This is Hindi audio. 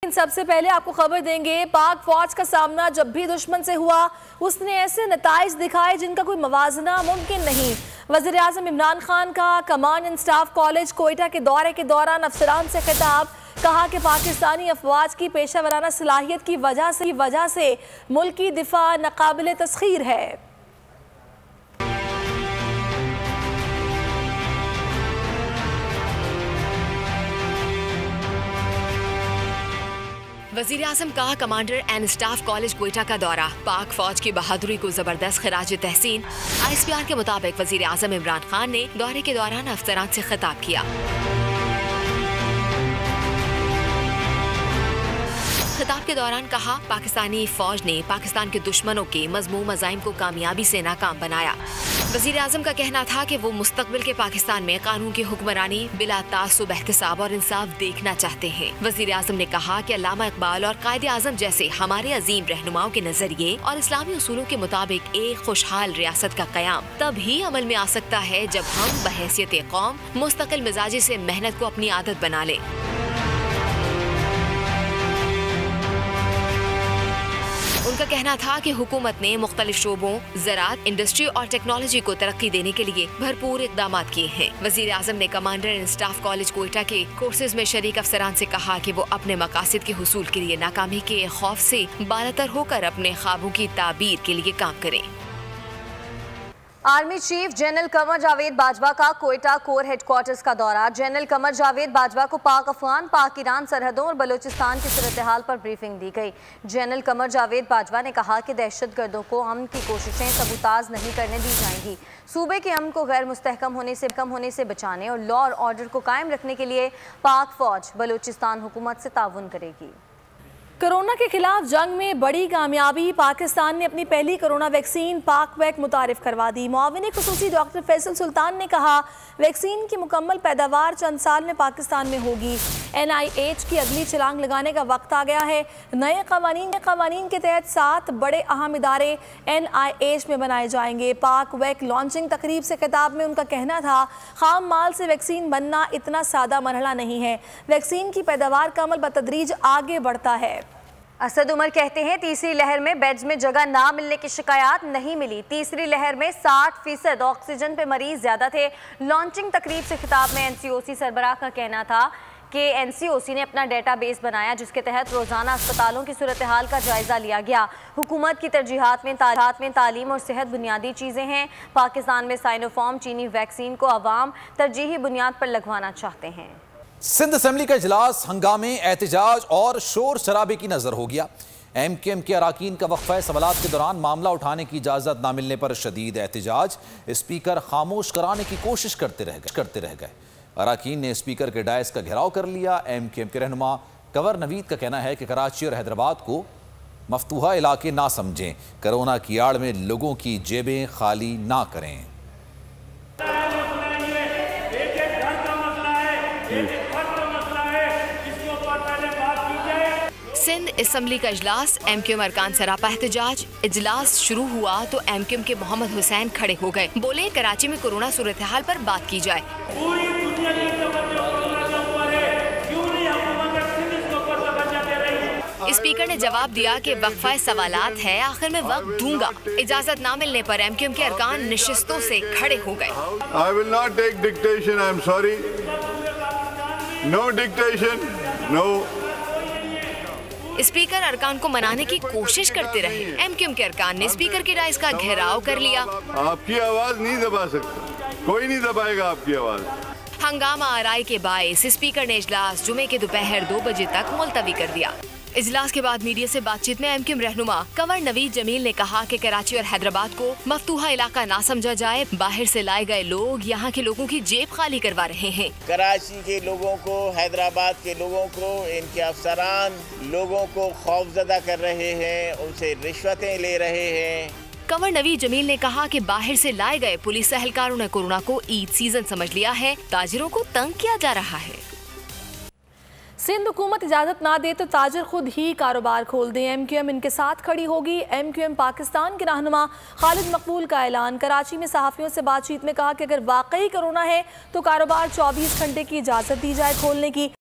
सबसे पहले आपको खबर देंगे, पाक फौज का सामना जब भी दुश्मन से हुआ उसने ऐसे नताइज दिखाए जिनका कोई मवाजना मुमकिन नहीं। वज़ीर आज़म इमरान खान का command and staff college Quetta के दौरे के दौरान अफसरान से खिताब, कहा कि पाकिस्तानी अफवाज की पेशा वराना सलाहियत की वजह से मुल्क की दिफा नाकाबिले तस्खीर है। वज़ीर आज़म का commander and staff college Quetta का दौरा, पाक फौज की बहादुरी को जबरदस्त खिराज तहसीन। ISPR के मुताबिक वज़ीर आज़म इमरान खान ने दौरे के दौरान अफसरान से खिताब किया। खिताब के दौरान कहा, पाकिस्तानी फौज ने पाकिस्तान के दुश्मनों के मज़मूम अज़ाइम को कामयाबी से नाकाम बनाया। वज़ीर आज़म का कहना था कि वो मुस्तक़बिल के पाकिस्तान में कानून की हुक्मरानी बिला तासुब, एहतिसाब और इंसाफ देखना चाहते हैं। वज़ीर आज़म ने कहा कि अल्लामा इकबाल और कायदे आज़म जैसे हमारे अजीम रहनुमाओं के नजरिए और इस्लामी उसूलों के मुताबिक एक खुशहाल रियासत का क़याम तभी अमल में आ सकता है जब हम बहैसियत कौम मुस्तकिल मिजाजी से मेहनत को अपनी आदत बना लें। उनका कहना था कि हुकूमत ने मुख्तलिफ शोबों, ज़राअत, इंडस्ट्री और टेक्नोलॉजी को तरक्की देने के लिए भरपूर इक़दाम किए हैं। वज़ीर आज़म ने commander and staff college Quetta के कोर्सेज में शरीक अफसरान से कहा कि वो अपने मकासद के हुसूल के लिए नाकामी के खौफ से बालातर होकर अपने ख्वाबों की ताबीर के लिए काम करें। Army chief general Qamar Javed Bajwa का कोयटा कोर हेडक्वार्टर्स का दौरा। जनरल कमर जावेद बाजवा को पाक अफगान, पाक ईरान सरहदों और बलूचिस्तान की सूरत हाल पर ब्रीफिंग दी गई। जनरल कमर जावेद बाजवा ने कहा कि दहशतगर्दों को अमन की कोशिशें सबूताज नहीं करने दी जाएंगी। सूबे के अमन को गैर मुस्तहकम होने से बचाने और लॉ और ऑर्डर को कायम रखने के लिए पाक फौज बलूचिस्तान हुकूमत से ताउन करेगी। कोरोना के खिलाफ जंग में बड़ी कामयाबी, पाकिस्तान ने अपनी पहली कोरोना वैक्सीन पाकवैक मुतारिफ करवा दी। मुआविन खुसूसी डॉक्टर फैसल सुल्तान ने कहा, वैक्सीन की मुकम्मल पैदावार चंद साल में पाकिस्तान में होगी। NIH की अगली छलांग लगाने का वक्त आ गया है। नए कवानीन के तहत 7 बड़े अहम इदारे NIH में बनाए जाएंगे। पाकवैक लॉन्चिंग तकरीब से खिताब में उनका कहना था, खाम माल से वैक्सीन बनना इतना सादा मरहला नहीं है, वैक्सीन की पैदावार का अमल बतदरीज आगे बढ़ता है। असद उमर कहते हैं, तीसरी लहर में बेड्स में जगह ना मिलने की शिकायत नहीं मिली। तीसरी लहर में 60% ऑक्सीजन पे मरीज ज्यादा थे। लॉन्चिंग तकरीब से खिताब में NCOC सरबराह का कहना था कि NCOC ने अपना डेटाबेस बनाया जिसके तहत रोजाना अस्पतालों की सूरत हाल का जायजा लिया गया। हुकूमत की तरजीहात में तालीम और सेहत बुनियादी चीजें हैं। पाकिस्तान में साइनोफार्म चीनी वैक्सीन को अवाम तरजीही बुनियाद पर लगवाना चाहते हैं। सिंध असेंबली का इजलास हंगामे, एहतजाज और शोर शराबे की नजर हो गया। MKM के अराकीन का वक्फा सवालात के दौरान मामला उठाने की इजाजत न मिलने पर शदीद एहतजाज। स्पीकर खामोश कराने की कोशिश करते रह गए। अराकीन ने स्पीकर के डायस का घेराव कर लिया। MKM के रहनुमा कंवर नवीद का कहना है कि कराची और हैदराबाद को मफतूहा इलाके ना समझें, कोरोना की आड़ में लोगों की जेबें खाली ना करें। सिंध असेंबली का इजलास, MKM अरकान सरापा एहतजाज। इजलास शुरू हुआ तो MKM के मोहम्मद हुसैन खड़े हो गए, बोले कराची में कोरोना सूरत हाल पर बात की जाए। स्पीकर ने जवाब दिया कि वक्फा सवालात है, आखिर में वक्त दूंगा। इजाजत ना मिलने पर MKM के अरकान नशिस्तों से खड़े हो गए। I will not take dictation, I am sorry. No dictation, no. Speaker अरकान को मनाने की कोशिश करते रहे। MKM के अरकान ने स्पीकर की डायस का घेराव कर लिया। आपकी आवाज नहीं दबा सकता, कोई नहीं दबाएगा आपकी आवाज। हंगामा आराई के बायस स्पीकर ने इजलास जुमे के दोपहर 2 बजे तक मुलतवी कर दिया। इजलास के बाद मीडिया से बातचीत में MKM रहनुमा कंवर नवीद जमील ने कहा कि कराची और हैदराबाद को मफतूहा इलाका ना समझा जाए। बाहर से लाए गए लोग यहाँ के लोगों की जेब खाली करवा रहे हैं। कराची के लोगों को, हैदराबाद के लोगों को, इनके अफसरान लोगों को खौफजदा कर रहे हैं, उनसे रिश्वतें ले रहे हैं। कंवर नवीद जमील ने कहा कि बाहर से लाए गए पुलिस एहलकारों ने कोरोना को ईद सीजन समझ लिया है, ताजिरों को तंग किया जा रहा है। सिंध हुकूमत इजाज़त ना दे तो ताजर खुद ही कारोबार खोल दें। MKM इनके साथ खड़ी होगी। MKM पाकिस्तान के रहनुमा खालिद मकबूल का ऐलान। कराची में सहाफ़ियों से बातचीत में कहा कि अगर वाकई कोरोना है तो कारोबार 24 घंटे की इजाज़त दी जाए खोलने की।